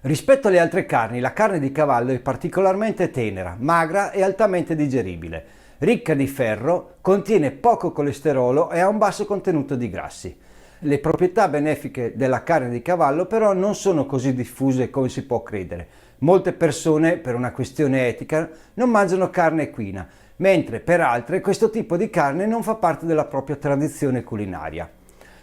Rispetto alle altre carni, la carne di cavallo è particolarmente tenera, magra e altamente digeribile. Ricca di ferro, contiene poco colesterolo e ha un basso contenuto di grassi. Le proprietà benefiche della carne di cavallo però non sono così diffuse come si può credere. Molte persone, per una questione etica, non mangiano carne equina, mentre per altre questo tipo di carne non fa parte della propria tradizione culinaria.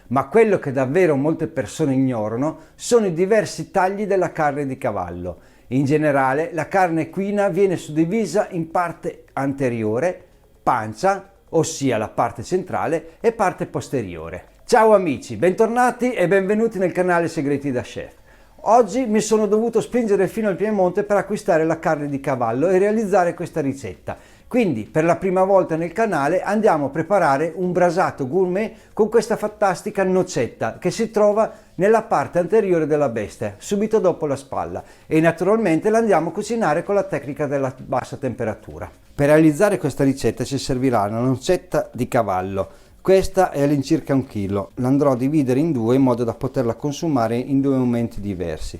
Ma quello che davvero molte persone ignorano sono i diversi tagli della carne di cavallo. In generale, la carne equina viene suddivisa in parte anteriore, pancia, ossia la parte centrale, e parte posteriore. Ciao amici, bentornati e benvenuti nel canale Segreti da Chef. Oggi mi sono dovuto spingere fino al Piemonte per acquistare la carne di cavallo e realizzare questa ricetta. Quindi per la prima volta nel canale andiamo a preparare un brasato gourmet con questa fantastica nocetta che si trova nella parte anteriore della bestia, subito dopo la spalla, e naturalmente la andiamo a cucinare con la tecnica della bassa temperatura. Per realizzare questa ricetta ci servirà una nocetta di cavallo. Questa è all'incirca 1 chilo, l'andrò a dividere in due in modo da poterla consumare in due momenti diversi.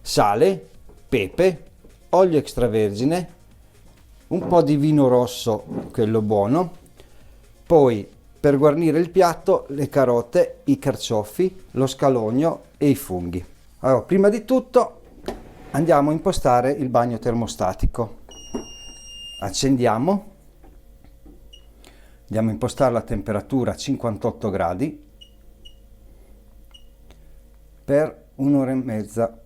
Sale, pepe, olio extravergine, un po' di vino rosso, quello buono, poi per guarnire il piatto le carote, i carciofi, lo scalogno e i funghi. Allora, prima di tutto andiamo a impostare il bagno termostatico. Accendiamo. Andiamo a impostare la temperatura a 58 gradi per un'ora e mezza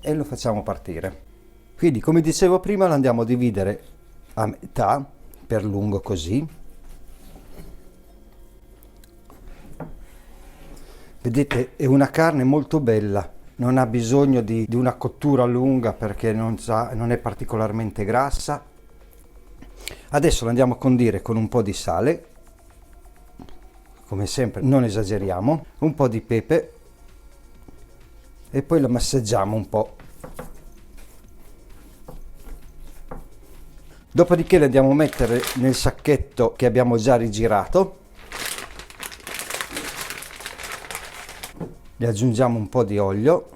e lo facciamo partire. Quindi, come dicevo prima, lo andiamo a dividere a metà per lungo così. Vedete, è una carne molto bella, non ha bisogno di una cottura lunga perché non è particolarmente grassa. Adesso lo andiamo a condire con un po' di sale, come sempre non esageriamo, un po' di pepe e poi lo massaggiamo un po'. Dopodiché lo andiamo a mettere nel sacchetto che abbiamo già rigirato. Gli aggiungiamo un po' di olio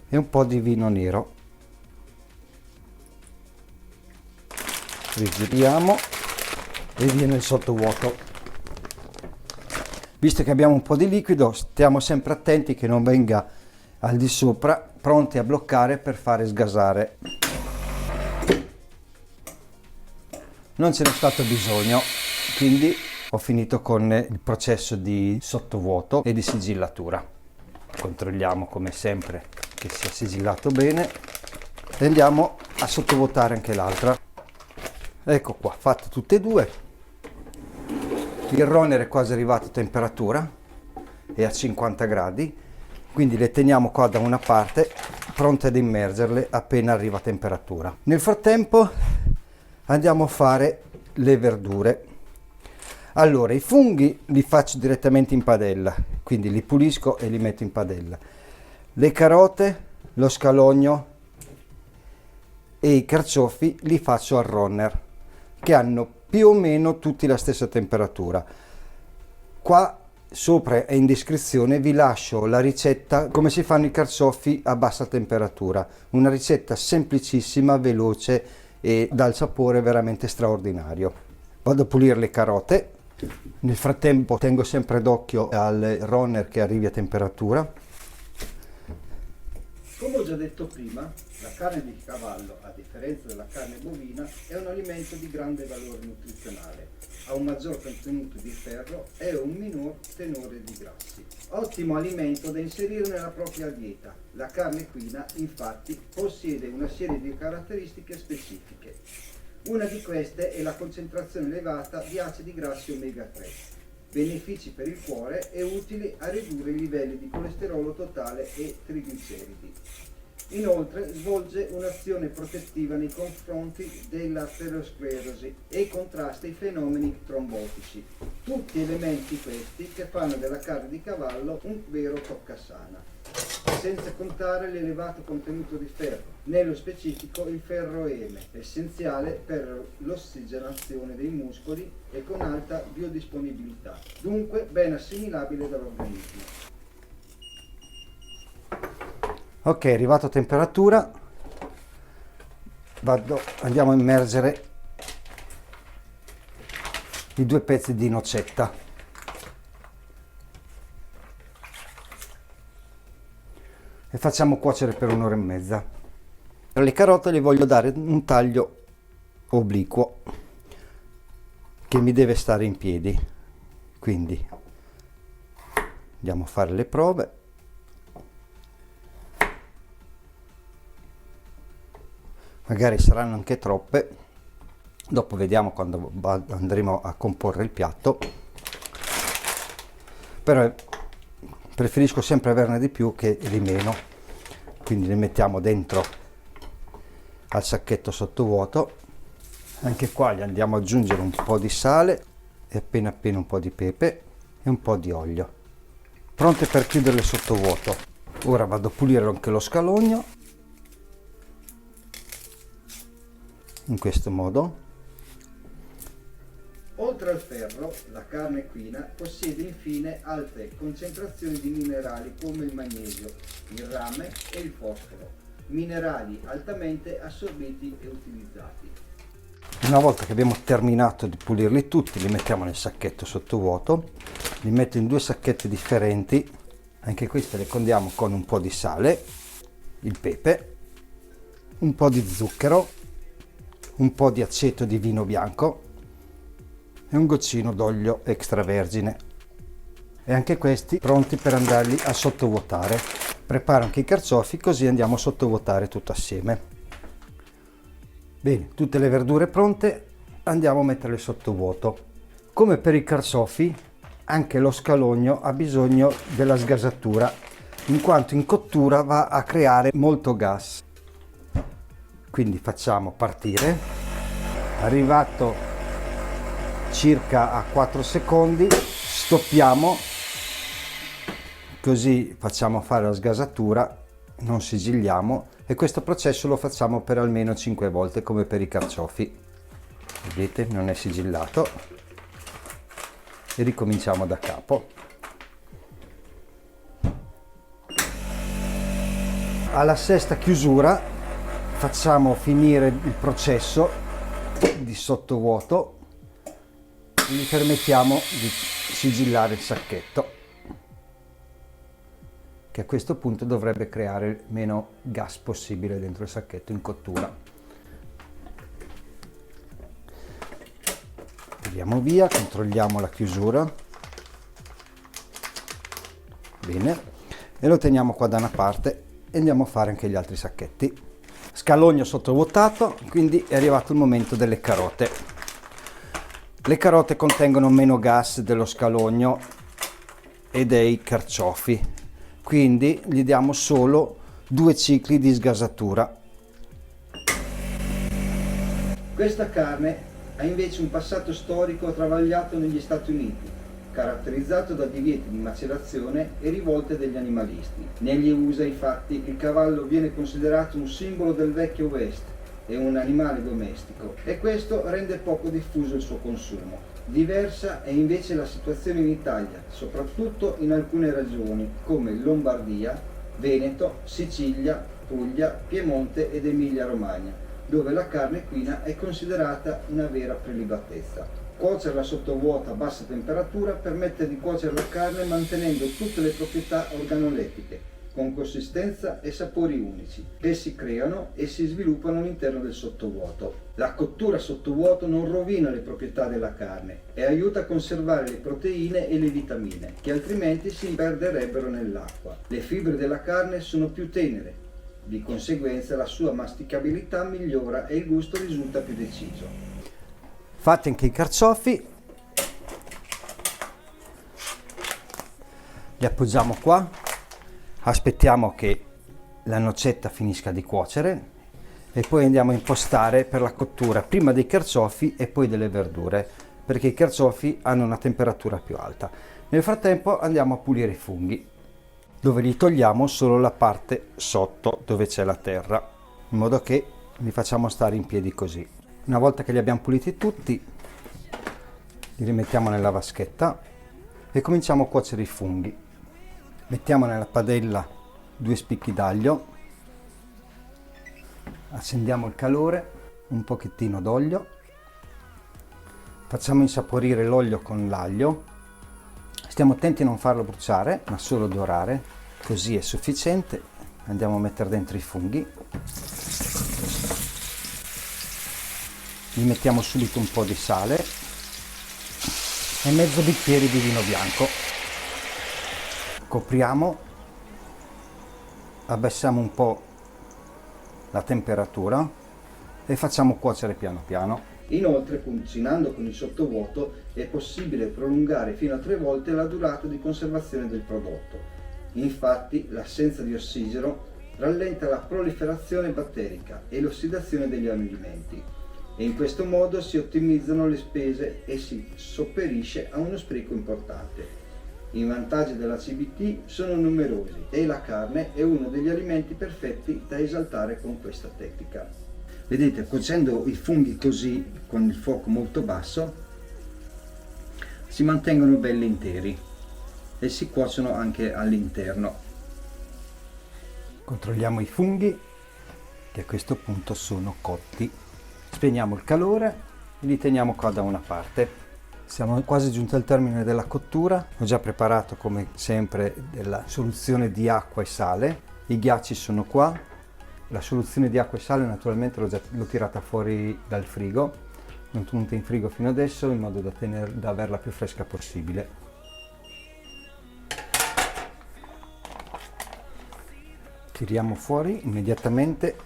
e un po' di vino nero. Rigiriamo e viene il sottovuoto. Visto che abbiamo un po' di liquido, stiamo sempre attenti che non venga al di sopra, pronti a bloccare per fare sgasare. Non ce n'è stato bisogno, quindi ho finito con il processo di sottovuoto e di sigillatura. Controlliamo come sempre che sia sigillato bene e andiamo a sottovuotare anche l'altra. Ecco qua, fatte tutte e due. Il runner è quasi arrivato a temperatura, è a 50 gradi, quindi le teniamo qua da una parte, pronte ad immergerle appena arriva a temperatura. Nel frattempo andiamo a fare le verdure. Allora, i funghi li faccio direttamente in padella, quindi li pulisco e li metto in padella. Le carote, lo scalogno e i carciofi li faccio al runner, che hanno più o meno tutti la stessa temperatura. Qua sopra e in descrizione vi lascio la ricetta come si fanno i carciofi a bassa temperatura, una ricetta semplicissima, veloce e dal sapore veramente straordinario. Vado a pulire le carote, nel frattempo tengo sempre d'occhio al runner che arrivi a temperatura. Come ho già detto prima, la carne di cavallo, a differenza della carne bovina, è un alimento di grande valore nutrizionale, ha un maggior contenuto di ferro e un minor tenore di grassi. Ottimo alimento da inserire nella propria dieta. La carne equina, infatti, possiede una serie di caratteristiche specifiche. Una di queste è la concentrazione elevata di acidi grassi omega 3, benefici per il cuore e utili a ridurre i livelli di colesterolo totale e trigliceridi. Inoltre svolge un'azione protettiva nei confronti dell'arteriosclerosi e contrasta i fenomeni trombotici. Tutti elementi questi che fanno della carne di cavallo un vero toccasana. senza contare l'elevato contenuto di ferro, nello specifico il ferro eme, essenziale per l'ossigenazione dei muscoli e con alta biodisponibilità, dunque ben assimilabile dall'organismo. Ok, arrivato a temperatura, andiamo a immergere i 2 pezzi di nocetta. E facciamo cuocere per 1 ora e mezza. Le carote le voglio dare un taglio obliquo che mi deve stare in piedi, quindi andiamo a fare le prove. Magari saranno anche troppe, dopo vediamo quando andremo a comporre il piatto, però preferisco sempre averne di più che di meno, quindi le mettiamo dentro al sacchetto sottovuoto. Anche qua gli andiamo ad aggiungere un po' di sale e appena un po' di pepe e un po' di olio, pronte per chiuderle sottovuoto. Ora vado a pulire anche lo scalogno in questo modo. Oltre al ferro, la carne equina possiede infine alte concentrazioni di minerali come il magnesio, il rame e il fosforo, minerali altamente assorbiti e utilizzati. Una volta che abbiamo terminato di pulirli tutti, li mettiamo nel sacchetto sottovuoto, li metto in 2 sacchetti differenti, anche queste le condiamo con un po' di sale, il pepe, un po' di zucchero, un po' di aceto di vino bianco e un goccino d'olio extravergine, e anche questi pronti per andarli a sottovuotare. Preparo anche i carciofi, così andiamo a sottovuotare tutto assieme. Bene, tutte le verdure pronte, andiamo a metterle sottovuoto. Come per i carciofi, anche lo scalogno ha bisogno della sgasatura, in quanto in cottura va a creare molto gas. Quindi facciamo partire, arrivato circa a 4 secondi, stoppiamo, così facciamo fare la sgasatura, non sigigliamo, e questo processo lo facciamo per almeno 5 volte come per i carciofi. Vedete, non è sigillato, e ricominciamo da capo. Alla sesta chiusura facciamo finire il processo di sottovuoto, gli permettiamo di sigillare il sacchetto, che a questo punto dovrebbe creare meno gas possibile dentro il sacchetto in cottura. Tiriamo via, controlliamo la chiusura, bene, e lo teniamo qua da una parte e andiamo a fare anche gli altri sacchetti. Scalogno sottovuotato, quindi è arrivato il momento delle carote. Le carote contengono meno gas dello scalogno e dei carciofi, quindi gli diamo solo 2 cicli di sgasatura. Questa carne ha invece un passato storico travagliato negli Stati Uniti, caratterizzato da divieti di macerazione e rivolte degli animalisti. Negli USA, infatti, il cavallo viene considerato un simbolo del vecchio West e un animale domestico, e questo rende poco diffuso il suo consumo. Diversa è invece la situazione in Italia, soprattutto in alcune regioni come Lombardia, Veneto, Sicilia, Puglia, Piemonte ed Emilia-Romagna, dove la carne equina è considerata una vera prelibatezza. Cuocerla sottovuoto a bassa temperatura permette di cuocere la carne mantenendo tutte le proprietà organolettiche, con consistenza e sapori unici, che si creano e si sviluppano all'interno del sottovuoto. La cottura sottovuoto non rovina le proprietà della carne e aiuta a conservare le proteine e le vitamine, che altrimenti si perderebbero nell'acqua. Le fibre della carne sono più tenere, di conseguenza la sua masticabilità migliora e il gusto risulta più deciso. Fatti anche i carciofi, li appoggiamo qua, aspettiamo che la nocetta finisca di cuocere e poi andiamo a impostare per la cottura prima dei carciofi e poi delle verdure, perché i carciofi hanno una temperatura più alta. Nel frattempo andiamo a pulire i funghi. dove gli togliamo solo la parte sotto dove c'è la terra, in modo che li facciamo stare in piedi così. Una volta che li abbiamo puliti tutti, li rimettiamo nella vaschetta e cominciamo a cuocere i funghi. Mettiamo nella padella 2 spicchi d'aglio, accendiamo il calore, un pochettino d'olio, facciamo insaporire l'olio con l'aglio, stiamo attenti a non farlo bruciare ma solo dorare, così è sufficiente. Andiamo a mettere dentro i funghi, gli mettiamo subito un po' di sale e mezzo bicchiere di vino bianco, copriamo, abbassiamo un po' la temperatura e facciamo cuocere piano piano. Inoltre, cucinando con il sottovuoto è possibile prolungare fino a 3 volte la durata di conservazione del prodotto. Infatti, l'assenza di ossigeno rallenta la proliferazione batterica e l'ossidazione degli alimenti e in questo modo si ottimizzano le spese e si sopperisce a uno spreco importante. I vantaggi della CBT sono numerosi e la carne è uno degli alimenti perfetti da esaltare con questa tecnica. Vedete, cuocendo i funghi così, con il fuoco molto basso, si mantengono belli interi e si cuociono anche all'interno. Controlliamo i funghi che a questo punto sono cotti. Spegniamo il calore e li teniamo qua da una parte. Siamo quasi giunti al termine della cottura. Ho già preparato come sempre della soluzione di acqua e sale. I ghiacci sono qua. La soluzione di acqua e sale naturalmente l'ho tirata fuori dal frigo, l'ho tenuta in frigo fino adesso in modo da averla più fresca possibile. Tiriamo fuori immediatamente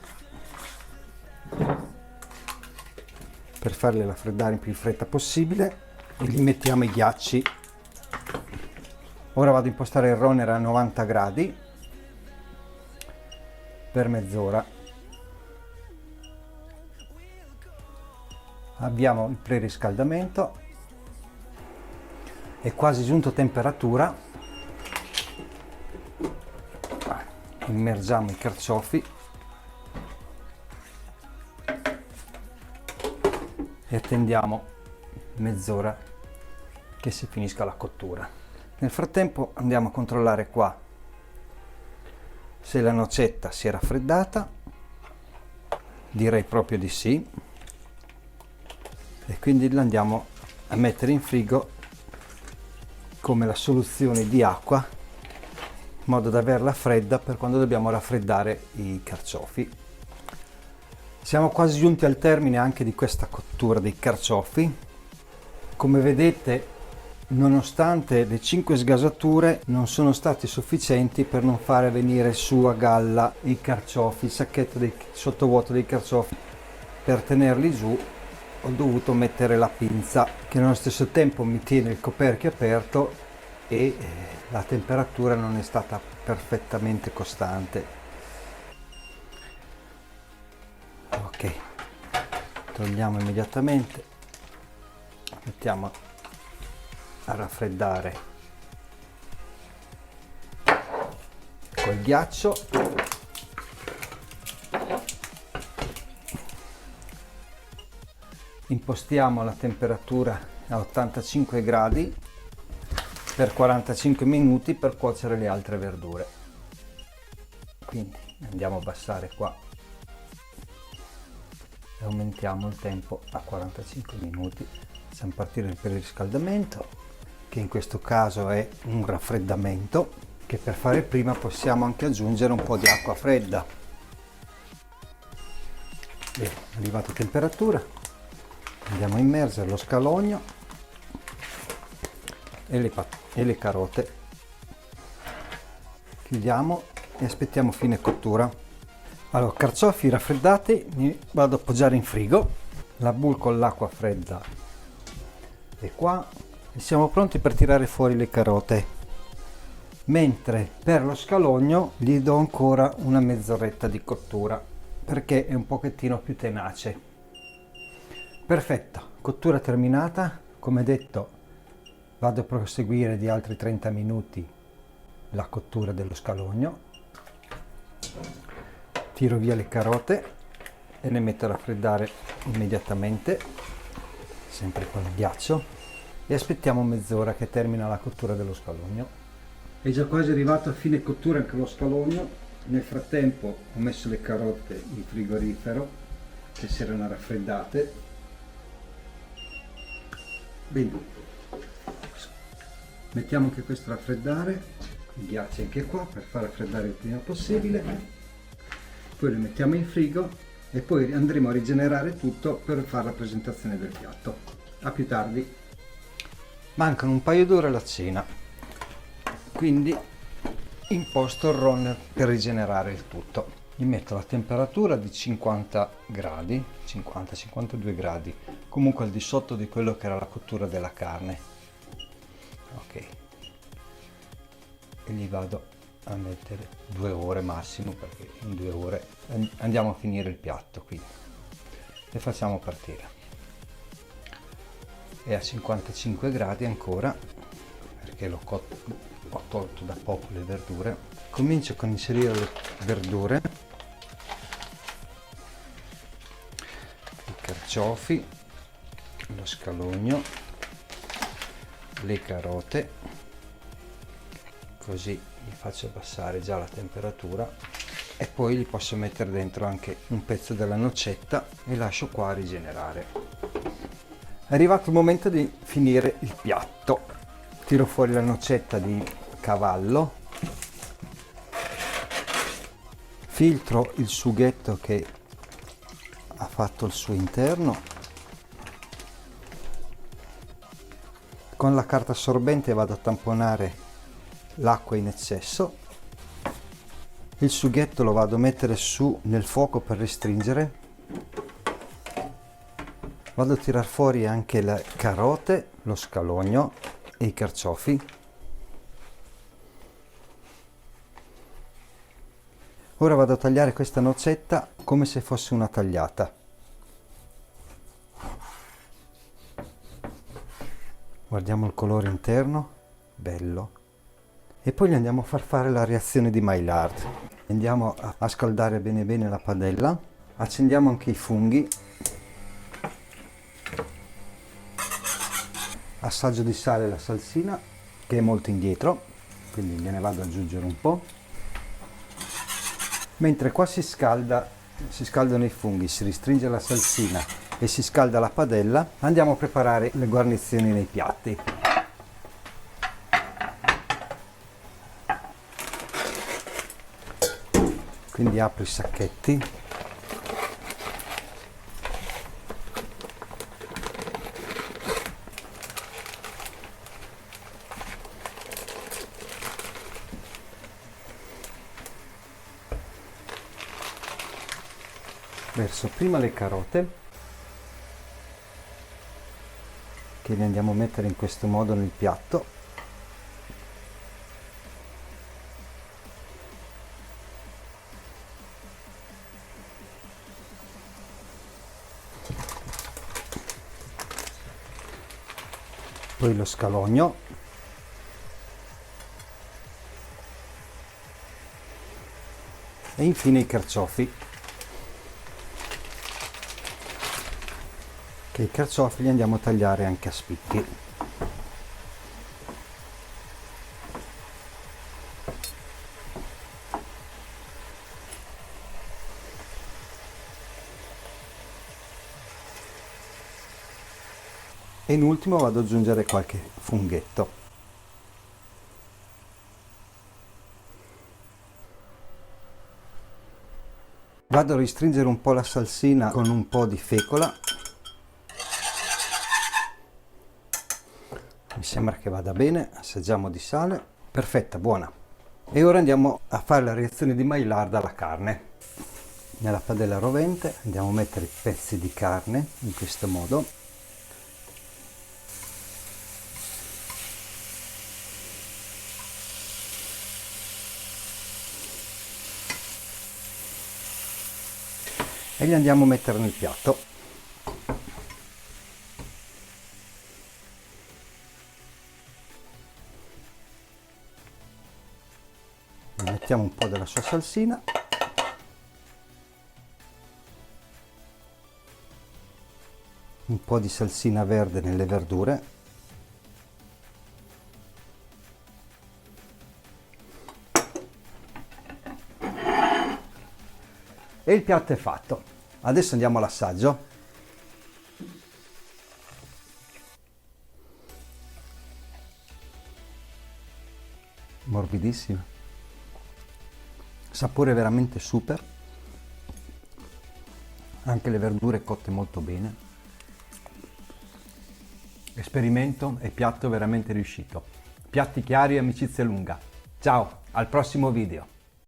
per farle raffreddare il più in fretta possibile e gli mettiamo i ghiacci. Ora vado a impostare il runner a 90 gradi per mezz'ora. Abbiamo il preriscaldamento, è quasi giunto a temperatura. Immergiamo i carciofi e attendiamo mezz'ora che si finisca la cottura. Nel frattempo andiamo a controllare qua se la nocetta si è raffreddata. Direi proprio di sì, e quindi la andiamo a mettere in frigo come la soluzione di acqua in modo da averla fredda per quando dobbiamo raffreddare i carciofi. Siamo quasi giunti al termine anche di questa cottura dei carciofi. Come vedete, nonostante le 5 sgasature non sono state sufficienti per non fare venire su a galla i carciofi, il sacchetto sottovuoto dei carciofi. Per tenerli giù ho dovuto mettere la pinza che nello stesso tempo mi tiene il coperchio aperto e la temperatura non è stata perfettamente costante. Ok, togliamo immediatamente, mettiamo a raffreddare col ghiaccio. Impostiamo la temperatura a 85 gradi per 45 minuti per cuocere le altre verdure. Quindi andiamo a abbassare qua e aumentiamo il tempo a 45 minuti. Facciamo partire il preriscaldamento, che in questo caso è un raffreddamento, che per fare prima possiamo anche aggiungere un po' di acqua fredda. Bene, arrivata a temperatura, andiamo a immergere lo scalogno e le carote. Chiudiamo e aspettiamo fine cottura. Allora, carciofi raffreddati, mi vado a appoggiare in frigo, la bowl con l'acqua fredda è qua e siamo pronti per tirare fuori le carote, mentre per lo scalogno gli do ancora una mezz'oretta di cottura perché è un pochettino più tenace. Perfetto, cottura terminata. Come detto, vado a proseguire di altri 30 minuti la cottura dello scalogno, tiro via le carote e le metto a raffreddare immediatamente, sempre con il ghiaccio, e aspettiamo mezz'ora che termina la cottura dello scalogno. È già quasi arrivato a fine cottura anche lo scalogno. Nel frattempo ho messo le carote in frigorifero che si erano raffreddate. Bene, mettiamo anche questo a raffreddare, i ghiacci anche qua per far raffreddare il prima possibile, poi le mettiamo in frigo e poi andremo a rigenerare tutto per fare la presentazione del piatto. A più tardi. Mancano un paio d'ore alla cena, quindi imposto il runner per rigenerare il tutto. Gli metto la temperatura di 50 gradi, 50-52 gradi, comunque al di sotto di quello che era la cottura della carne. Ok, e gli vado a mettere 2 ore massimo, perché in 2 ore andiamo a finire il piatto, quindi le facciamo partire. E a 55 gradi ancora, perché ho tolto da poco le verdure. Comincio con inserire le verdure, i carciofi, lo scalogno, le carote, così gli faccio abbassare già la temperatura, e poi gli posso mettere dentro anche un pezzo della nocetta e lascio qua a rigenerare. È arrivato il momento di finire il piatto. Tiro fuori la nocetta di cavallo, filtro il sughetto che ha fatto il suo interno, con la carta assorbente vado a tamponare l'acqua in eccesso, il sughetto lo vado a mettere su nel fuoco per restringere, vado a tirar fuori anche le carote, lo scalogno e i carciofi. Ora vado a tagliare questa nocetta come se fosse una tagliata. Guardiamo il colore interno, bello. E poi gli andiamo a far fare la reazione di Maillard. Andiamo a scaldare bene bene la padella, accendiamo anche i funghi, assaggio di sale alla salsina che è molto indietro, quindi gliene vado ad aggiungere un po'. Mentre qua si scaldano i funghi, si ristringe la salsina e si scalda la padella, andiamo a preparare le guarnizioni nei piatti. Quindi apro i sacchetti, verso prima le carote, che le andiamo a mettere in questo modo nel piatto. Poi lo scalogno, e infine i carciofi, che i carciofi li andiamo a tagliare anche a spicchi. E in ultimo vado ad aggiungere qualche funghetto. Vado a ristringere un po' la salsina con un po' di fecola. Mi sembra che vada bene, assaggiamo di sale. Perfetta, buona. E ora andiamo a fare la reazione di Maillard alla carne. Nella padella rovente andiamo a mettere pezzi di carne in questo modo. E li andiamo a mettere nel piatto. Mettiamo un po' della sua salsina. Un po' di salsina verde nelle verdure. E il piatto è fatto. Adesso andiamo all'assaggio. Morbidissima. Sapore veramente super. Anche le verdure cotte molto bene. Esperimento e piatto veramente riuscito. Piatti chiari e amicizia lunga. Ciao, al prossimo video.